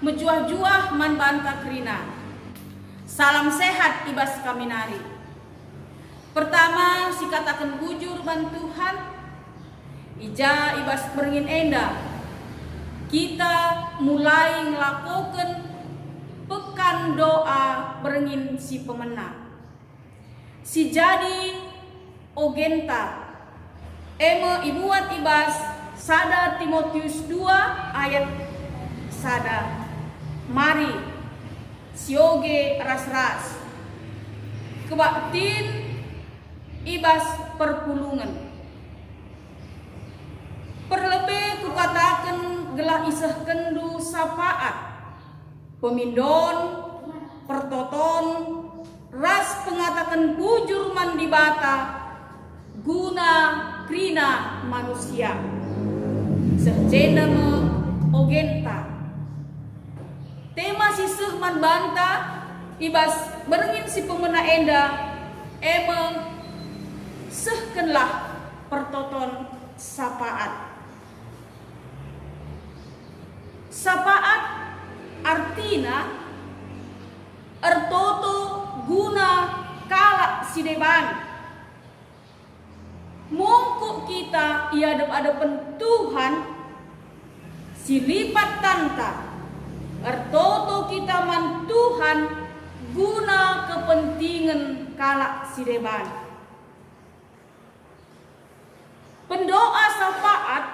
Mejuah-juah man banta krina. Salam sehat ibas kaminari. Pertama si katakan bujur ban Tuhan. Ija ibas beringin enda. Kita mulai ngelakukan pekan doa beringin si pemenang. Si jadi ogenta. Eme ibuat ibas sada Timotius 2 ayat sada. Mari sioge ras-ras kebaktin ibas perpulungan. Perlebih kukatakan gelah isah kendu sapaat pemindon pertoton ras pengatakan bujur mandibata guna krina manusia sejena me ogenta. Tema sisuh man banta ibas berengin si pemena enda emang sehkenlah pertoton sapaat. Sapaat artina ertoto guna kalak sideban. Mongkuk kita iadep-adepen Tuhan silipat tanta. Ertoto kita man Tuhan guna kepentingan kalak sideban. Pendoa syafaat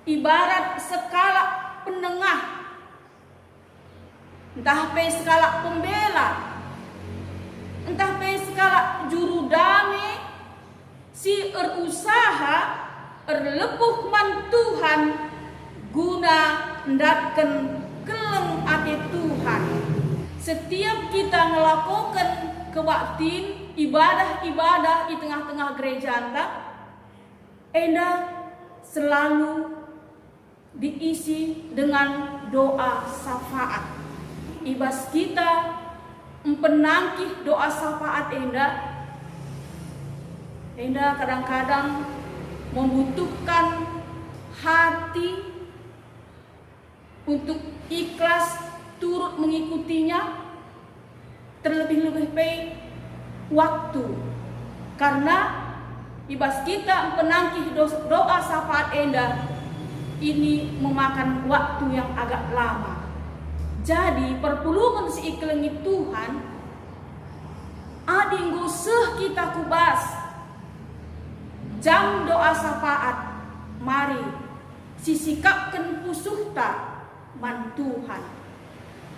ibarat skala penengah, entah pe skala pembela, entah pe skala juru damai, si erusaha erlepuh man Tuhan guna ndatken keleng ati Tuhan. Setiap kita melakukan kebaktin ibadah-ibadah di tengah-tengah gereja enda selalu diisi dengan doa syafaat. Ibas kita empenangkih doa syafaat enda kadang-kadang membutuhkan hati untuk ikhlas turut mengikutinya, terlebih-lebih waktu, karena ibas kita penangkih doa syafaat enda ini memakan waktu yang agak lama. Jadi perpulungan si iklengi Tuhan adinggo seh kita kubas jam doa syafaat, mari sisikapkan pusuhta man Tuhan.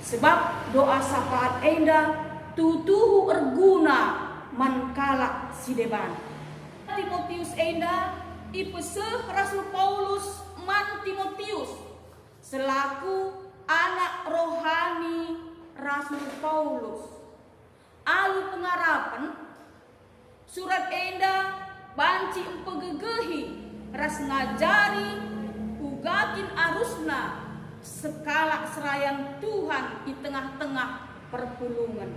Sebab doa syafaat enda tutuhu erguna man kalak sideban. Timotius enda ipeseh Rasul Paulus man Timotius selaku anak rohani Rasul Paulus. Alu pengarapan surat enda banci empegegehi ras ngajari ugakin arusna sekala serayan Tuhan di tengah-tengah perpulungan.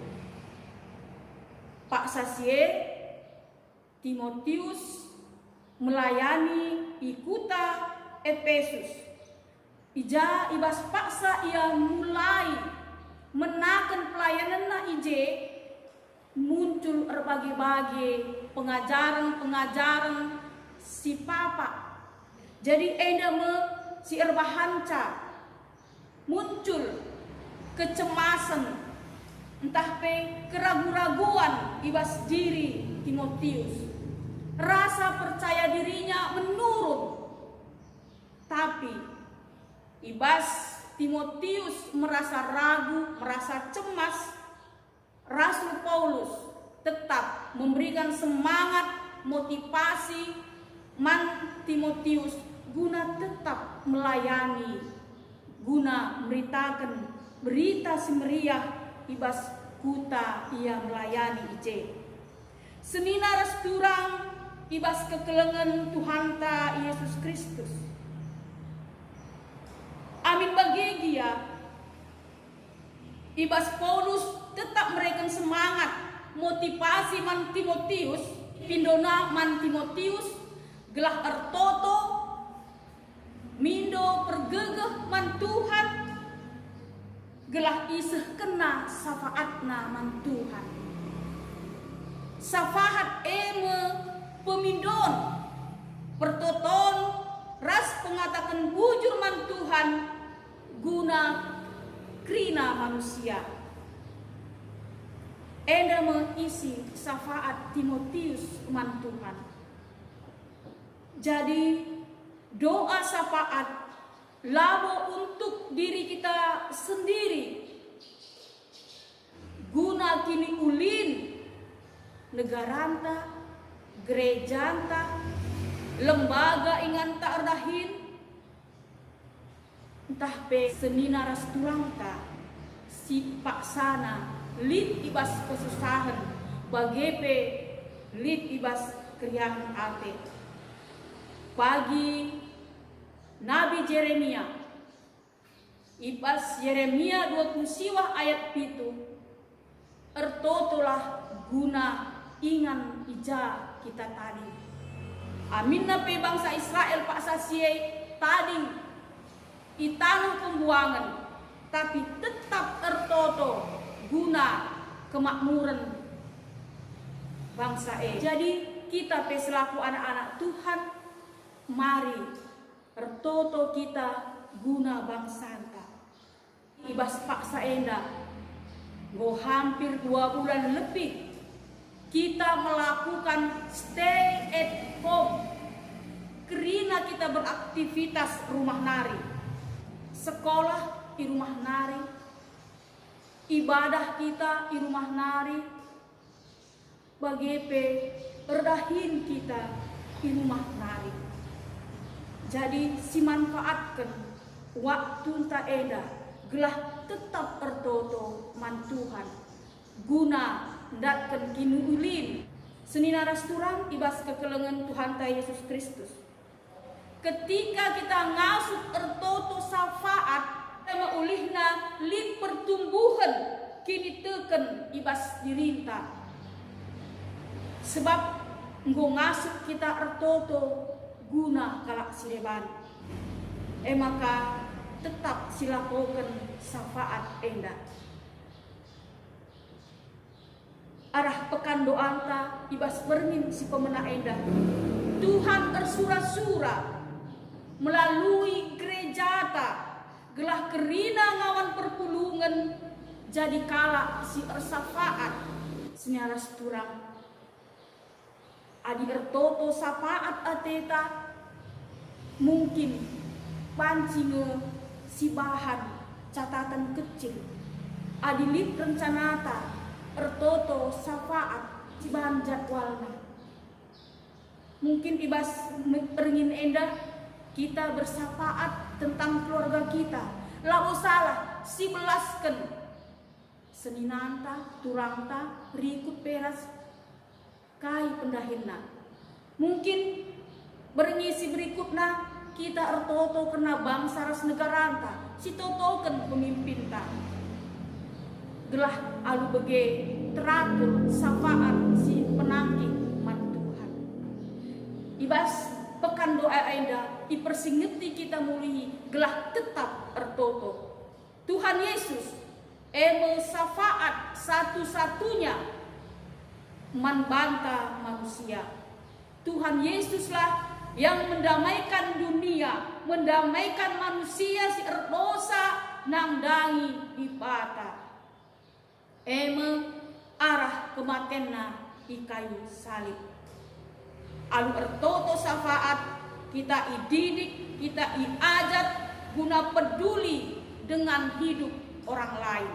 Pak Sasie Timotius melayani ikuta Efesus. Ija ibas paksa ia mulai menakan pelayanan na ije muncul berbagai-bagai pengajaran si papa. Jadi enda si erbahanca muncul kecemasan, entah keraguan-raguan ibas diri Timotius. Rasa percaya dirinya menurun. Tapi ibas Timotius merasa ragu, merasa cemas, Rasul Paulus tetap memberikan semangat, motivasi man Timotius guna tetap melayani, guna memberitakan berita semeriah ibas kuta ia melayani ije. Seminar turang ibas kekelengan Tuhan ta Yesus Kristus. Amin bagegia. Ibas Paulus tetap mereka semangat motivasi man Timotius, pindona man Timotius, gelah ertoto, mindo pergegeh man Tuhan, gelah iseh kena syafaatna man Tuhan. Syafaat eme pemindon, pertoton, ras pengatakan bujur man Tuhan, guna krina manusia. Enda mengisi syafaat Timotius man Tuhan. Jadi doa syafaat labo untuk diri kita sendiri, guna kini ulin negaranta, gerejanta, lembaga ingan tak erdahin, entah pe senina ras tulangta, si paksana, lid ibas kesusahan, bagepe lid ibas kriang ate. Pagi Nabi Yeremia, ibas Yeremia 20 siwah ayat pitu, ertotolah guna ingan ija kita tadi. Aminna pe bangsa Israel paksa siai tadi itanu pembuangan, tapi tetap tertoto guna kemakmuran bangsa Jadi kita pe selaku anak-anak Tuhan, mari tertoto kita guna bangsa kita. Ibas paksa enda, go hampir 2 bulan lebih kita melakukan stay at home, karena kita beraktivitas rumah nari, sekolah di rumah nari, ibadah kita di rumah nari, bagepe erdahin kita di rumah nari. Jadi si manfaatkan waktu tak eda, gelah tetap tertoto man Tuhan, guna datkan kini ulin senina rasturang ibas kekelengan Tuhan ta Yesus Kristus. Ketika kita ngasut ertoto syafaat, sama ulihna lin pertumbuhan kini teken ibas dirinta. Sebab nggo ngasut kita ertoto guna kalak sireban. Maka tetap silakoken syafaat enda. Arah pekan doanta ibas bermin si pemena enda. Tuhan tersura-sura melalui gereja ta gelah kerina ngawan perpulungan jadi kalak si ersafaat senyaras turang. Adi ertoto sapaat ateta mungkin pancinge si bahan catatan kecil. Adilit rencanata ertoto safaat si bahan jadwalna. Mungkin ibas peringin endah kita bersafaat tentang keluarga kita. Lau salah si belasken seninanta, turangta, rikut peras kai pendahinna. Mungkin berngisi berikutna kita ertoto kena bangsa ras negaranta, si totoken pemimpinta. Gelah alu bege teratur syafaat si penangki man Tuhan. Ibas pekan doa enda ipersingeti kita muli gelah tetap ertoto. Tuhan Yesus eme syafaat satu-satunya membanta manusia. Tuhan Yesuslah yang mendamaikan dunia, mendamaikan manusia si erdosa nangdangi ipata. Eme arah kematenna di kayu salib. Alu ertoto syafaat kita ididik, kita iajat guna peduli dengan hidup orang lain.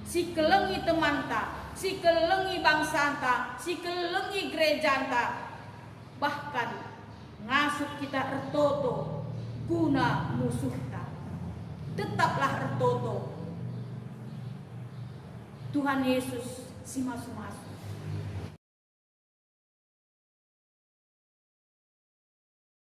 Si kelengi temanta, si kelengi bangsanta, si kelengi gerejanta, bahkan ngasut kita ertoto guna musuhta. Tetaplah ertoto. Tuhan Yesus si masuk-masuk.